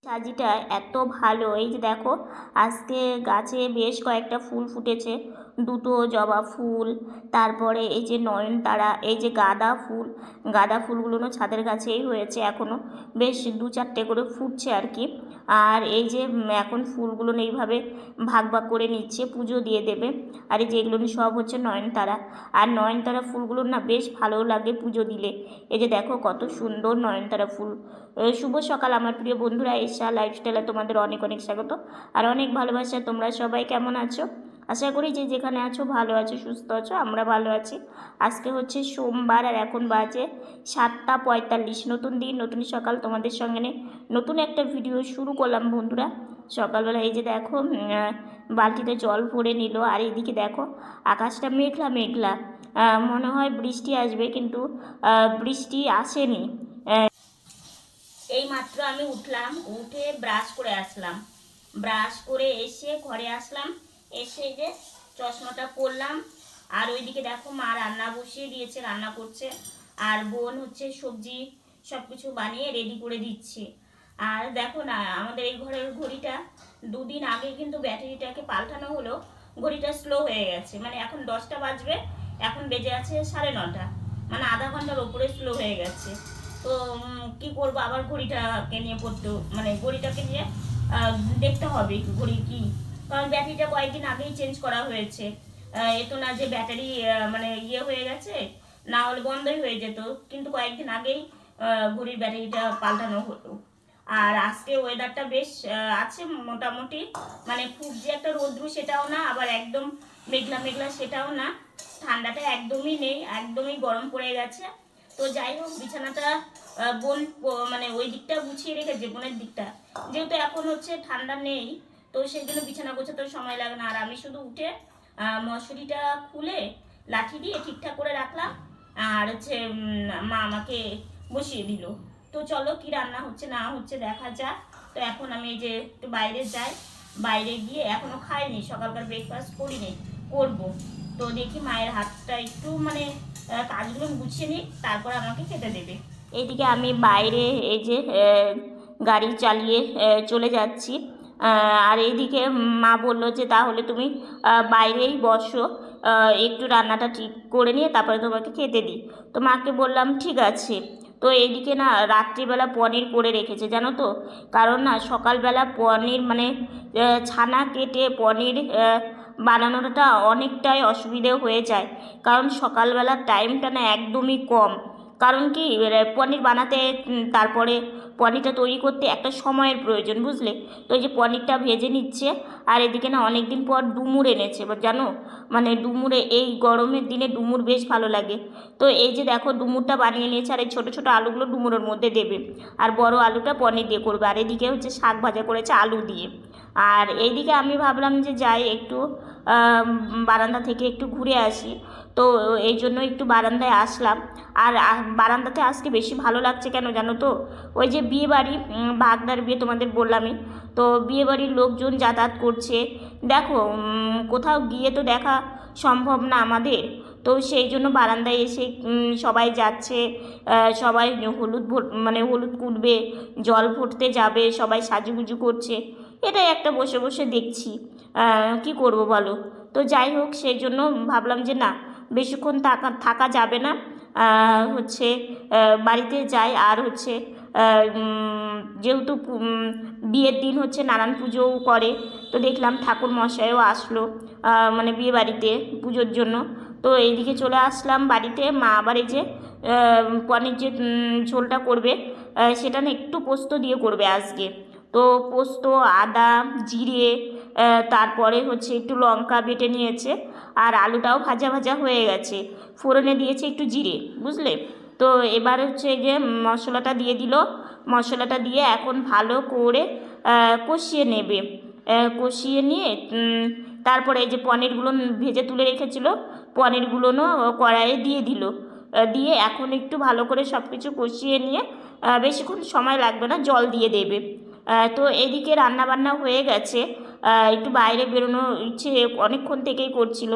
সাজিটা এত ভালো, এই যে দেখো আজকে গাছে বেশ কয়েকটা ফুল ফুটেছে, দুটো জবা ফুল, তারপরে এই যে নয়নতারা, এই যে গাঁদা ফুলগুলো ছাদের কাছেই হয়েছে, এখনো বেশ দু চারটে করে ফুটছে আর কি। আর এই যে এখন ফুলগুলো এইভাবে ভাগ ভাগ করে নিচ্ছে, পুজো দিয়ে দেবে। আর এই যে এগুলো সব হচ্ছে নয়নতারা, আর নয়নতারা ফুলগুলো না বেশ ভালো লাগে পুজো দিলে। এই যে দেখো কত সুন্দর নয়নতারা ফুল। শুভ সকাল আমার প্রিয় বন্ধুরা, এশা লাইফস্টাইলে তোমাদের অনেক অনেক স্বাগত আর অনেক ভালোবাসা। তোমরা সবাই কেমন আছো? আশা করি যে যেখানে আছো ভালো আছো, সুস্থ আছো। আমরা ভালো আছি। আজকে হচ্ছে সোমবার আর এখন বাজে 7টা 45। নতুন দিন, নতুন সকাল, তোমাদের সঙ্গে নতুন একটা ভিডিও শুরু করলাম বন্ধুরা। সকালবেলা এই যে দেখো বালতিতে জল ভরে নিল, আর এইদিকে দেখো আকাশটা মেঘলা মেঘলা, মনে হয় বৃষ্টি আসবে, কিন্তু বৃষ্টি আসেনি। এই মাত্র আমি উঠলাম, উঠে ব্রাশ করে আসলাম, ব্রাশ করে এসে ঘরে আসলাম, এসে যে চশমাটা পরলাম। আর ওইদিকে দেখো মা রান্না বসিয়ে দিয়েছে, রান্না করছে, আর বোন হচ্ছে সবজি সব কিছু বানিয়ে রেডি করে দিচ্ছে। আর দেখো না, আমাদের এই ঘরের ঘড়িটা দুদিন আগে কিন্তু ব্যাটারিটাকে পাল্টানো হলো, ঘড়িটা স্লো হয়ে গেছে, মানে এখন 10টা বাজবে, এখন বেজে আছে 9:30, মানে আধা ঘন্টার ওপরে স্লো হয়ে গেছে। তো কি করবো, আবার ঘড়িটাকে নিয়ে পড়তে, মানে ঘড়িটাকে নিয়ে দেখতে হবে ঘড়ি কি, কারণ ব্যাটারিটা কয়েকদিন আগেই চেঞ্জ করা হয়েছে। এ তো না যে ব্যাটারি মানে ইয়ে হয়ে গেছে, না হলে বন্ধই হয়ে যেত, কিন্তু কয়েকদিন আগেই ঘড়ির ব্যাটারিটা পাল্টানো হলো। আর আজকে ওয়েদারটা বেশ আছে মোটামুটি, মানে খুব যে একটা রৌদ্র সেটাও না, আবার একদম মেঘলা মেঘলা সেটাও না, ঠান্ডাটা একদমই নেই, একদমই গরম পড়ে গেছে। তো যাই হোক, বিছানাটা বোন মানে ওই দিকটা গুছিয়ে রেখেছে, বোনের দিকটা, যেহেতু এখন হচ্ছে ঠান্ডা নেই, তো সেই জন্য বিছানা গোছাতে সময় লাগে না। আর আমি শুধু উঠে মশুরিটা খুলে লাঠি দিয়ে ঠিকঠাক করে রাখলাম, আর হচ্ছে মা আমাকে বসিয়ে দিল। তো চলো কি রান্না হচ্ছে না হচ্ছে দেখা যাক। তো এখন আমি এই যে একটু বাইরে যাই, বাইরে গিয়ে এখনো খাইনি, সকালকার ব্রেকফাস্ট করিনি, করবো। তো দেখি মায়ের হাতটা একটু মানে কাজগুলো গুছিয়ে নিই, তারপর আমাকে খেতে দেবে। এইদিকে আমি বাইরে এই যে গাড়ি চালিয়ে চলে যাচ্ছি। আর এইদিকে মা বলল যে তাহলে তুমি বাইরেই বসো, একটু রান্নাটা ঠিক করে নিয়ে তারপরে তোমাকে খেতে দিই। তো মাকে বললাম ঠিক আছে। তো এইদিকে না রাত্রিবেলা পনির করে রেখেছে জানো তো, কারণ না সকালবেলা পনির মানে ছানা কেটে পনির বানানোটা অনেকটাই অসুবিধে হয়ে যায়, কারণ সকালবেলার টাইমটা না একদমই কম। কারণ কি পনির বানাতে তারপরে পনিরটা তৈরি করতে একটা সময়ের প্রয়োজন, বুঝলে। তো এই যে পনিরটা ভেজে নিচ্ছে, আর এদিকে না অনেক দিন পর ডুমুর এনেছে এবার জানো, মানে ডুমুরে এই গরমের দিনে ডুমুর বেশ ভালো লাগে। তো এই যে দেখো ডুমুরটা বানিয়ে নিয়েছে, আর এই ছোটো ছোটো আলুগুলো ডুমুরের মধ্যে দেবে, আর বড় আলুটা পনির দিয়ে করবে। আর এদিকে হচ্ছে শাক ভাজা করেছে আলু দিয়ে। আর এইদিকে আমি ভাবলাম যে যাই একটু বারান্দা থেকে একটু ঘুরে আসি, তো এই জন্য একটু বারান্দায় আসলাম। আর বারান্দাতে আজকে বেশি ভালো লাগছে কেন জানো তো, ওই যে বিয়ে বাড়ি, ভাগনার বিয়ে তোমাদের বললামই, তো বিয়ে বাড়ির লোকজন যাতায়াত করছে, দেখো কোথাও গিয়ে তো দেখা সম্ভব না আমাদের, তো সেই জন্য বারান্দায় এসে সবাই যাচ্ছে, সবাই মানে হলুদ কুটবে, জল ভরতে যাবে, সবাই সাজুগুজু করছে, এটাই একটা বসে বসে দেখছি, কি করব বলো। তো যাই হোক, সেই জন্য ভাবলাম যে না, বেশিক্ষণ থাকা যাবে না, হচ্ছে বাড়িতে যাই। আর হচ্ছে যেহেতু বিয়ের দিন হচ্ছে নানান পুজোও করে, তো দেখলাম ঠাকুর মশাইও আসলো মানে বিয়ে বাড়িতে পুজোর জন্য। তো এইদিকে চলে আসলাম বাড়িতে। মা আবার এই যে পনির যে ঝোলটা করবে, সেটা না একটু পোস্ত দিয়ে করবে আজকে। তো পোস্ত, আদা, জিরে, তারপরে হচ্ছে একটু লঙ্কা বেটে নিয়েছে, আর আলুটাও ভাজা ভাজা হয়ে গেছে, ফোড়নে দিয়েছে একটু জিরে, বুঝলে। তো এবার হচ্ছে যে মশলাটা দিয়ে দিল, মশলাটা দিয়ে এখন ভালো করে কষিয়ে নেবে, কষিয়ে নিয়ে তারপরে এই যে পনিরগুলো ভেজে তুলে রেখেছিল, পনিরগুলোও কড়াইয়ে দিয়ে দিল, দিয়ে এখন একটু ভালো করে সব কিছু কষিয়ে নিয়ে বেশিক্ষণ সময় লাগবে না, জল দিয়ে দেবে। তো এদিকে রান্নাবান্না হয়ে গেছে, একটু বাইরে বেরোনোর ইচ্ছে অনেকক্ষণ থেকেই করছিল,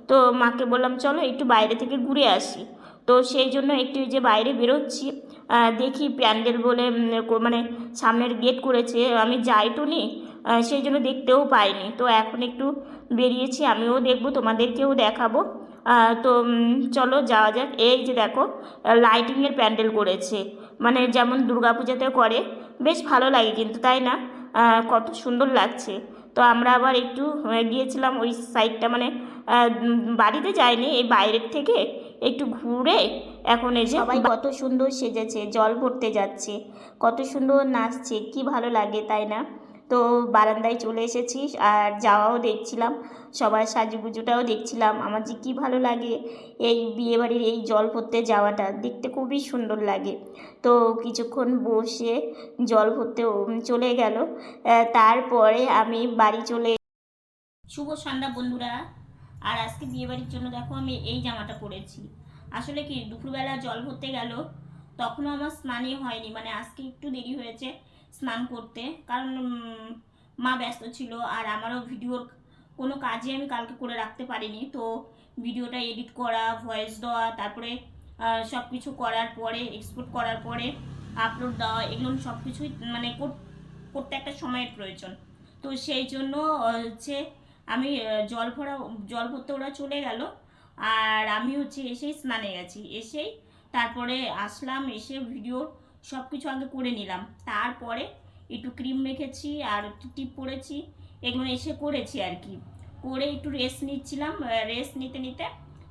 তো মাকে বললাম চলো একটু বাইরে থেকে ঘুরে আসি। তো সেই জন্য একটু যে বাইরে বেরোচ্ছি, দেখি প্যান্ডেল বলে মানে সামনের গেট করেছে, আমি যাই তো নি, সেই জন্য দেখতেও পাইনি। তো এখন একটু বেরিয়েছি, আমিও দেখবো, তোমাদেরকেও দেখাবো। তো চলো যাওয়া যাক। এই যে দেখো লাইটিংয়ের প্যান্ডেল করেছে, মানে যেমন দুর্গাপূজাতে করে, বেশ ভালো লাগে কিন্তু, তাই না? কত সুন্দর লাগছে। তো আমরা আবার একটু গিয়েছিলাম ওই সাইডটা, মানে বাড়িতে যাইনি, এই বাইরের থেকে একটু ঘুরে এখন এই যে সবাই কত সুন্দর সেজেছে, জল ভরতে যাচ্ছে, কত সুন্দর নাচছে, কি ভালো লাগে, তাই না? তো বারান্দায় চলে এসেছি, আর যাওয়াও দেখছিলাম, সবার সাজুগুজুটাও দেখছিলাম। আমার যে কী ভালো লাগে এই বিয়েবাড়ির এই জল ভরতে যাওয়াটা, দেখতে খুবই সুন্দর লাগে। তো কিছুক্ষণ বসে জল ভরতে চলে গেল, তারপরে আমি বাড়ি চলে। শুভ সন্ধ্যা বন্ধুরা। আর আজকে বিয়েবাড়ির জন্য দেখো আমি এই জামাটা পরেছি। আসলে কি দুপুরবেলা জল ভরতে গেল, তখনও আমার স্নানই হয়নি, মানে আজকে একটু দেরি হয়েছে স্নান করতে, কারণ মা ব্যস্ত ছিল, আর আমারও ভিডিওর কোনো কাজই আমি কালকে করে রাখতে পারিনি। তো ভিডিওটা এডিট করা, ভয়েস দেওয়া, তারপরে সব কিছু করার পরে, এক্সপোর্ট করার পরে আপলোড দেওয়া, এগুলো সব কিছুই মানে করতে একটা সময়ের প্রয়োজন। তো সেই জন্য হচ্ছে আমি জল ভরতে ওরা চলে গেল, আর আমি হচ্ছে এসেই স্নানে গেছি, এসেই তারপরে আসলাম, এসে ভিডিও সব কিছু আগে করে নিলাম, তারপরে একটু ক্রিম মেখেছি আর একটু টিপ পরেছি, এগুলো এসে করেছি আর কি। করে একটু রেস্ট নিচ্ছিলাম, রেস্ট নিতে নিতে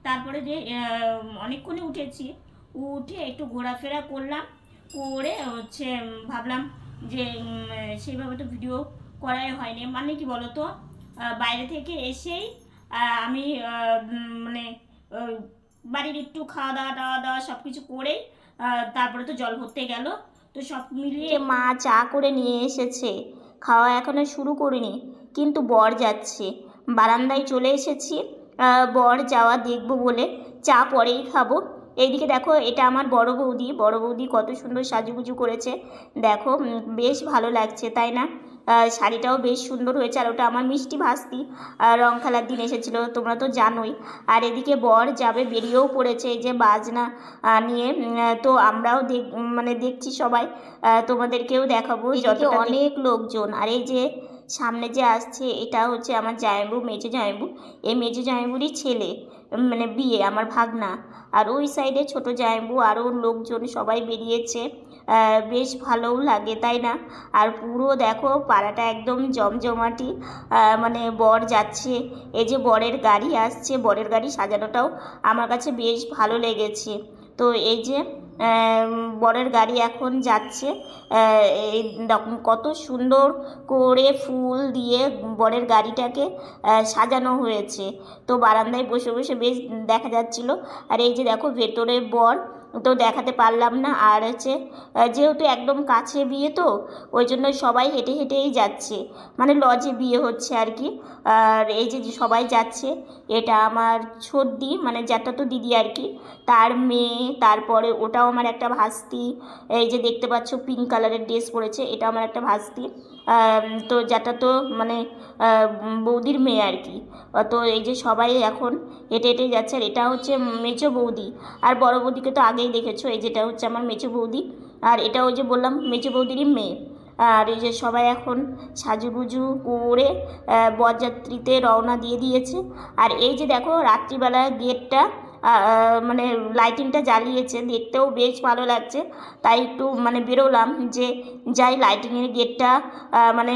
তারপরে যে অনেকক্ষণই উঠেছি, উঠে একটু ঘোরাফেরা করলাম, করে হচ্ছে ভাবলাম যে সেইভাবে তো ভিডিও করাই হয়নি, মানে কি বলতো, বাইরে থেকে এসেই আমি মানে বাড়ির একটু খাওয়া দাওয়া সব কিছু করেই তারপরে তো জল ভরতে গেল। তো সব মিলিয়ে মা চা করে নিয়ে এসেছে, খাওয়া এখনো শুরু করিনি, কিন্তু বর যাচ্ছে, বারান্দায় চলে এসেছি, বর যাওয়া দেখবো বলে, চা পরেই খাবো। এইদিকে দেখো এটা আমার বড় বৌদি কত সুন্দর সাজুগুজু করেছে, দেখো বেশ ভালো লাগছে, তাই না? শাড়িটাও বেশ সুন্দর হয়েছে, আর ওটা আমার মিষ্টি ভাস্তি রং খেলার দিন এসেছিলো, তোমরা তো জানোই। আর এদিকে বর যাবে, বেরিয়েও পড়েছে এই যে বাজনা নিয়ে। তো আমরাও মানে দেখছি সবাই, তোমাদেরকেও দেখাবো, যত অনেক লোকজন। আর এই যে সামনে যে আসছে, এটা হচ্ছে আমার জামাইবু, মেজো জামাইবু, এই মেজো জামাইবুরই ছেলে, মানে বিয়ে, আমার ভাগনা। আর ওই সাইডে ছোট জামাইবু, আরও লোকজন সবাই বেরিয়েছে, বেশ ভালোও লাগে, তাই না? আর পুরো দেখো পাড়াটা একদম জমজমাটি, মানে বর যাচ্ছে, এই যে বরের গাড়ি আসছে, বরের গাড়ি সাজানোটাও আমার কাছে বেশ ভালো লেগেছে। তো এই যে বরের গাড়ি এখন যাচ্ছে, এই কত সুন্দর করে ফুল দিয়ে বরের গাড়িটাকে সাজানো হয়েছে। তো বারান্দায় বসে বসে বেশ দেখা যাচ্ছিল। আর এই যে দেখো ভেতরে বর তো দেখাতে পারলাম না, আর হচ্ছে যেহেতু একদম কাছে বিয়ে, তো ওই জন্য সবাই হেঁটে হেঁটেই যাচ্ছে, মানে লজে বিয়ে হচ্ছে আর কি। আর এই যে সবাই যাচ্ছে, এটা আমার ছোটদি, মানে জ্যাঠাতো দিদি আর কি, তার মেয়ে, তারপরে ওটাও আমার একটা ভাস্তি, এই যে দেখতে পাচ্ছ পিঙ্ক কালারের ড্রেস পরেছে, এটা আমার একটা ভাস্তি, তো জ্যাঠাতো মানে বৌদির মেয়ে আর কি। তো এই যে সবাই এখন হেঁটে হেঁটে যাচ্ছে, আর এটা হচ্ছে মেজো বৌদি, আর বড় বৌদিকে তো আগেই দেখেছো, এই যেটা হচ্ছে আমার মেজো বৌদি, আর এটা ওই যে বললাম মেজো বৌদিরই মেয়ে। আর এই যে সবাই এখন সাজুগুজু করে বরযাত্রীতে রওনা দিয়ে দিয়েছে। আর এই যে দেখো রাত্রিবেলা গেটটা মানে লাইটিংটা জ্বালিয়েছে, দেখতেও বেশ ভালো লাগছে, তাই একটু মানে বেরোলাম যে যাই লাইটিংয়ের গেটটা মানে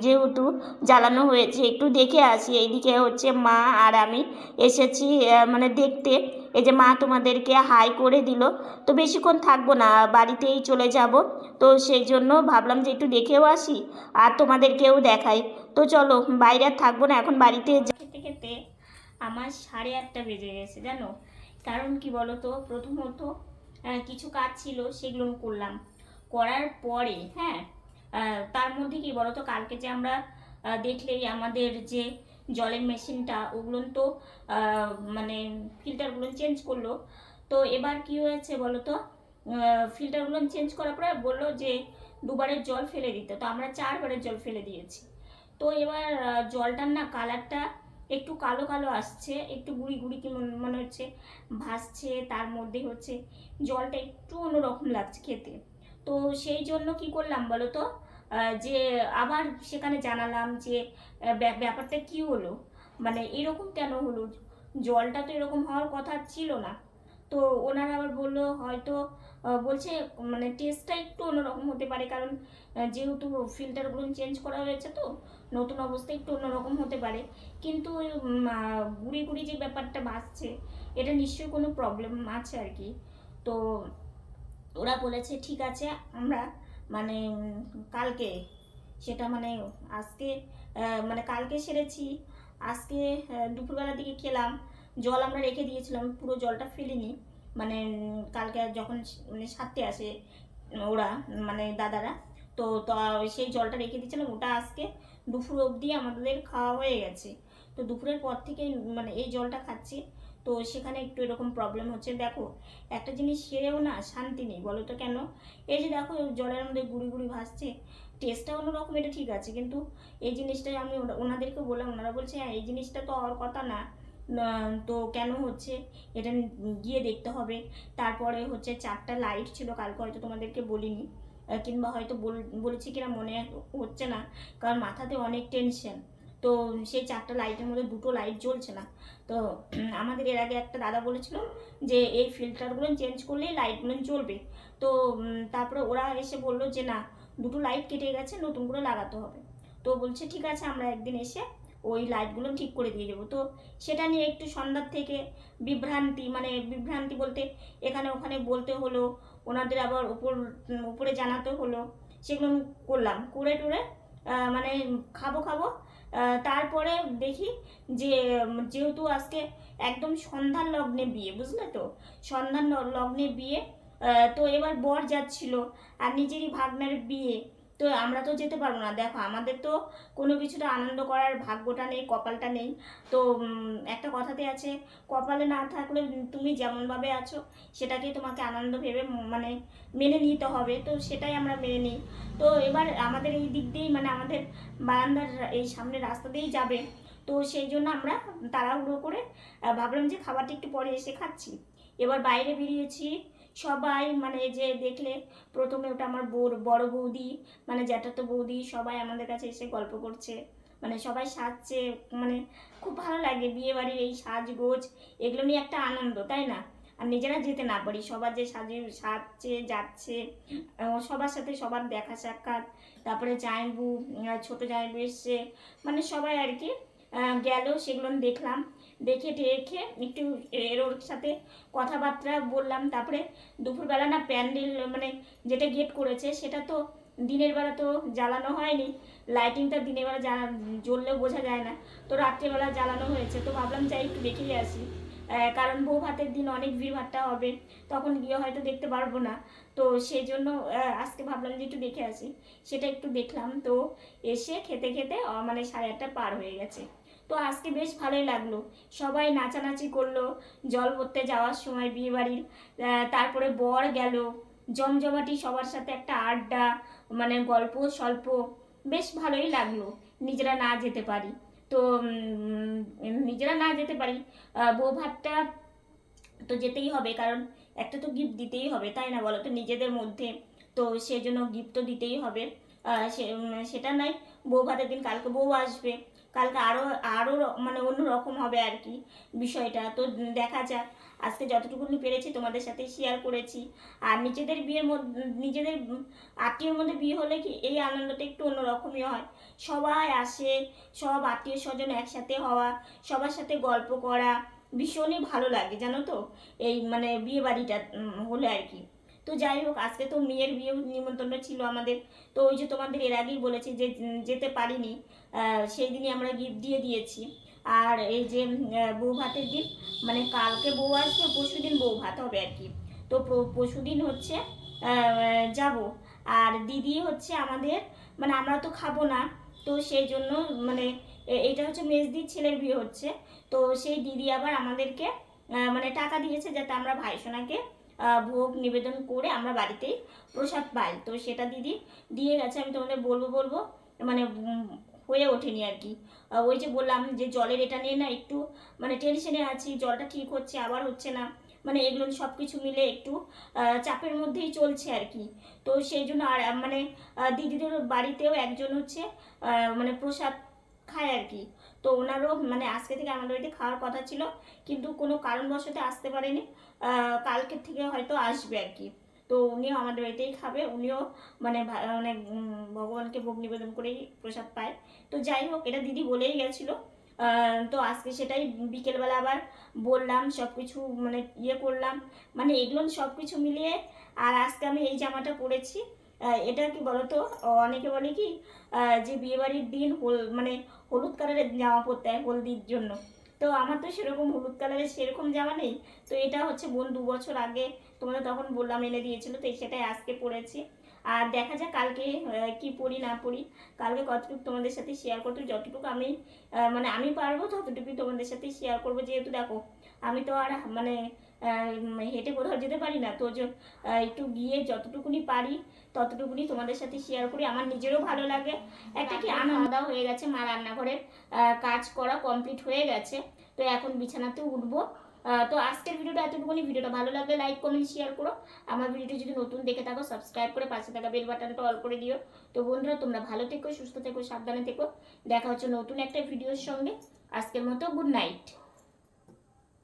যেহেতু জ্বালানো হয়েছে একটু দেখে আসি। এইদিকে হচ্ছে মা আর আমি এসেছি মানে দেখতে। এই যে মা তোমাদেরকে হাই করে দিল, তো বেশিক্ষণ থাকবো না, বাড়িতেই চলে যাব। তো সেই জন্য ভাবলাম যে একটু দেখেও আসি আর তোমাদেরকেও দেখাই। তো চলো বাইরে আর থাকবো না, এখন বাড়িতে খেতে খেতে আমার 8:30 বেজে গেছে জানো। কারণ কি বলো তো, প্রথমত কিছু কাজ ছিল, সেগুলো করলাম, করার পরে হ্যাঁ, তার মধ্যে কি বলো তো, কালকে যে আমরা দেখলেই আমাদের যে জলের মেশিনটা, ওগুলো তো মানে ফিল্টারগুলো চেঞ্জ করলো। তো এবার কি হয়েছে বলো তো, ফিল্টারগুলো চেঞ্জ করার পরে বললো যে 2বারের জল ফেলে দিতে, তো আমরা 4বারের জল ফেলে দিয়েছি। তো এবার জলটার না কালারটা একটু কালো কালো আসছে, একটু গুড়ি গুড়ি কি মনে হচ্ছে ভাসছে, তার মধ্যে হচ্ছে জলটা একটু অন্যরকম লাগছে খেতে। তো সেই জন্য কি করলাম বলো তো, যে আবার সেখানে জানালাম যে ব্যাপারটা কি হলো, মানে এরকম কেন হলো, জলটা তো এরকম হওয়ার কথা ছিল না। তো ওনারা আবার বললো হয়তো বলছে মানে টেস্টটা একটু অন্যরকম হতে পারে, কারণ যেহেতু ফিল্টারগুলো চেঞ্জ করা হয়েছে, তো নতুন অবস্থায় একটু অন্যরকম হতে পারে। কিন্তু ওই গুঁড়ি গুঁড়ি যে ব্যাপারটা ভাসছে, এটা নিশ্চয়ই কোনো প্রবলেম আছে আর কি। তো ওরা বলেছে ঠিক আছে, আমরা মানে কালকে সেটা মানে আজকে মানে কালকে সেরেছি, আজকে দুপুরবেলার দিকে খেলাম। জল আমরা রেখে দিয়েছিলাম, পুরো জলটা ফেলিনি, মানে কালকে যখন মানে সারতে আসে ওরা, মানে দাদারা, তো সেই জলটা রেখে দিয়েছিলাম, ওটা আজকে দুপুর অবধি আমাদের খাওয়া হয়ে গেছে। তো দুপুরের পর থেকে মানে এই জলটা খাচ্ছি। তো সেখানে একটু এরকম প্রবলেম হচ্ছে। দেখো একটা জিনিস সেরেও না শান্তি নেই, বলো তো কেন? এই যে দেখো জলের মধ্যে গুঁড়ি গুঁড়ি ভাসছে, টেস্টটা অন্যরকম, এটা ঠিক আছে, কিন্তু এই জিনিসটাই আমি ওনাদেরকে বললাম, ওনারা বলছে হ্যাঁ এই জিনিসটা তো হওয়ার কথা না, তো কেন হচ্ছে এটা গিয়ে দেখতে হবে। তারপরে হচ্ছে 4টা লাইট ছিল, কালকে হয়তো তোমাদেরকে বলিনি, কিংবা হয়তো বলেছি কিনা মনে হচ্ছে না, কারণ মাথাতে অনেক টেনশন। তো সেই 4টা লাইটের মধ্যে 2টো লাইট জ্বলছে না। তো আমাদের এর আগে একটা দাদা বলেছিল যে এই ফিল্টারগুলো চেঞ্জ করলেই লাইটগুলো জ্বলবে। তো তারপরে ওরা এসে বললো যে না, 2টো লাইট কেটে গেছে, নতুন করে লাগাতে হবে। তো বলছে ঠিক আছে, আমরা একদিন এসে ওই লাইটগুলো ঠিক করে দিয়ে যাবো। তো সেটা নিয়ে একটু সন্ধ্যার থেকে বিভ্রান্তি, মানে বিভ্রান্তি বলতে এখানে ওখানে বলতে হলো, ওনাদের আবার উপরে জানাতে হলো, সেগুলো আমি করলাম, করে টুরে মানে খাবো খাবো, তারপরে দেখি যে যেহেতু আজকে একদম সন্ধ্যার লগ্নে বিয়ে, বুঝলে তো, সন্ধ্যার লগ্নে বিয়ে, তো এবার বর যাচ্ছিল, আর নিজেরই ভাগ্নের বিয়ে, তো আমরা তো যেতে পারবো না। দেখো আমাদের তো কোনো কিছুটা আনন্দ করার ভাগ্যটা নেই, কপালটা নেই। তো একটা কথাতে আছে, কপালে না থাকলে তুমি যেমনভাবে আছো সেটাকেই তোমাকে আনন্দ ভেবে মানে মেনে নিতে হবে, তো সেটাই আমরা মেনে নিই। তো এবার আমাদের এই দিক দিয়েই মানে আমাদের বারান্দার এই সামনে রাস্তা দিয়েই যাবে, তো সেই জন্য আমরা তাড়াহুড়ো করে ভাবলাম যে খাবারটা একটু পরে এসে খাচ্ছি। এবার বাইরে বেরিয়েছি, সবাই মানে যে দেখলে প্রথমে ওটা আমার বড় বৌদি, মানে জ্যাঠাতো বৌদি, সবাই আমাদের কাছে এসে গল্প করছে, মানে সবাই সাজছে, মানে খুব ভালো লাগে বিয়ে বাড়ির এই সাজগোজ, এগুলো নিয়ে একটা আনন্দ, তাই না? আর নিজেরা যেতে না পারি, সবার যে সাজছে যাচ্ছে, সবার সাথে সবার দেখা সাক্ষাৎ, তারপরে জামাইবু, ছোট জামাইবু এসছে, মানে সবাই আর কি গেল, সেগুলো দেখলাম, দেখে টেখে একটু ওর সাথে কথাবার্তা বললাম। তারপরে দুপুরবেলা না প্যান্ডেল মানে যেটা গেট করেছে সেটা তো দিনের বেলা তো জ্বালানো হয়নি, লাইটিংটা দিনের বেলা জ্বললেও বোঝা যায় না, তো রাত্রেবেলা জ্বালানো হয়েছে। তো ভাবলাম যাই একটু দেখেই আসি, কারণ বউ ভাতের দিন অনেক ভিড়ভাট্টা হবে, তখন গিয়ে হয়তো দেখতে পারবো না। তো সেই জন্য আজকে ভাবলাম যে একটু দেখে আসি, সেটা একটু দেখলাম। তো এসে খেতে খেতে মানে 8:30 পার হয়ে গেছে। তো আজকে বেশ ভালোই লাগলো, সবাই নাচানাচি করলো জল ভরতে যাওয়ার সময় বিয়ে বাড়ির, তারপরে বর গেল, জমজমাটি সবার সাথে একটা আড্ডা, মানে গল্প স্বল্প, বেশ ভালোই লাগলো। নিজেরা না যেতে পারি, তো নিজেরা না যেতে পারি, বউ ভাতটা তো যেতেই হবে, কারণ একটা তো গিফট দিতেই হবে, তাই না বলো তো, নিজেদের মধ্যে, তো সেই জন্য গিফট তো দিতেই হবে। সেটা নয়, বউ ভাতের দিন কালকে বউ আসবে, কালকে আরও আরও মানে অন্য রকম হবে আর কি বিষয়টা। তো দেখা যাক, আজকে যতটুকুনি পেরেছি তোমাদের সাথে শেয়ার করেছি। আর নিজেদের বিয়ের মধ্যে, নিজেদের আত্মীয়র মধ্যে বিয়ে হলে কি এই আনন্দটা একটু অন্যরকমই হয়, সবাই আসে, সব আত্মীয় স্বজন একসাথে হওয়া, সবার সাথে গল্প করা, ভীষণই ভালো লাগে জানো তো, এই মানে বিয়ে বাড়িটা হলে আর কি। তো যাই হোক, আজকে তো মেয়ের বিয়ে নিমন্ত্রণ ছিল আমাদের, তো ওই যে তোমাদের এর আগেই বলেছি যে যেতে পারিনি, সেই দিনই আমরা গিফট দিয়ে দিয়েছি। আর এই যে বউ ভাতের দিন, মানে কালকে বউ আসবে, পরশু দিন বউ ভাত হবে আর কি। তো পরশু দিন হচ্ছে যাব। আর দিদি হচ্ছে আমাদের, মানে আমরা তো খাবো না, তো সেই জন্য মানে এটা হচ্ছে মেজদির ছেলের বিয়ে হচ্ছে, তো সেই দিদি আবার আমাদেরকে মানে টাকা দিয়েছে যাতে আমরা ভাইসোনাকে ভোগ নিবেদন করে আমরা বাড়িতেই প্রসাদ পাই, তো সেটা দিদি দিয়ে গেছে। আমি তোমাদের বলবো বলবো মানে হয়ে ওঠেনি আর কি। ওই যে বললাম যে জলের এটা নিয়ে না একটু মানে টেনশনে আছি, জলটা ঠিক হচ্ছে আবার হচ্ছে না, মানে এগুলো সব কিছু মিলে একটু চাপের মধ্যেই চলছে আর কি। তো সেই জন্য আর মানে দিদিদের বাড়িতেও একজন হচ্ছে মানে প্রসাদ খায় আর কি। তো ওনারও মানে আজকে থেকে আমাদের বাড়িতে খাওয়ার কথা ছিল, কিন্তু কোনো কারণবশত আসতে পারেনি, কালকের থেকে হয়তো আসবে আর কি। তো উনিও আমাদের বাড়িতেই খাবে, উনিও মানে মানে ভগবানকে ভোগ নিবেদন করেই প্রসাদ পায়। তো যাই হোক, এটা দিদি বলেই গেছিলো। তো আজকে সেটাই বিকেলবেলা আবার বললাম, সব কিছু মানে ইয়ে করলাম, মানে এগুলো সব কিছু মিলিয়ে। আর আজকে আমি এই জামাটা পরেছি, এটা কি বলতো, অনেকে বলে কি যে বিয়েবাড়ির দিন মানে হলুদ কালারের জামা পরতে হয় হলদির জন্য। তো আমার তো সেরকম হলুদ কালারের সেরকম জামা নেই। তো এটা হচ্ছে বোন 2 বছর আগে তোমাদের তখন বললাম এনে দিয়েছিল, তো সেটাই আজকে পরেছি। আর দেখা যাক কালকে কি পরি না পরি, কালকে কতটুকু তোমাদের সাথে শেয়ার করতে, যতটুকু আমি মানে আমি পারবো ততটুকুই তোমাদের সাথে শেয়ার করবো। যেহেতু দেখো আমি তো আর মানে হেঁটে কোথাও যেতে পারি না, তো একটু গিয়ে যতটুকুনি পারি ততটুকুনি তোমাদের সাথে শেয়ার করি, আমার নিজেরও ভালো লাগে। একটা কি আনন্দ হয়ে গেছে, মা রান্নাঘরের কাজ করা কমপ্লিট হয়ে গেছে। তো এখন বিছানাতে উঠবো। তো আজকের ভিডিওটা এতটুকুনি। ভিডিওটা ভালো লাগলে লাইক কমেন্ট শেয়ার করো। আমার ভিডিওটি যদি নতুন দেখে থাকো সাবস্ক্রাইব করে পাশে থাকা বেল বাটনটা অল করে দিও। তো বন্ধুরা তোমরা ভালো থেকো, সুস্থ থেকো, সাবধানে থেকো। দেখা হচ্ছে নতুন একটা ভিডিওর সঙ্গে। আজকের মতো গুড নাইট।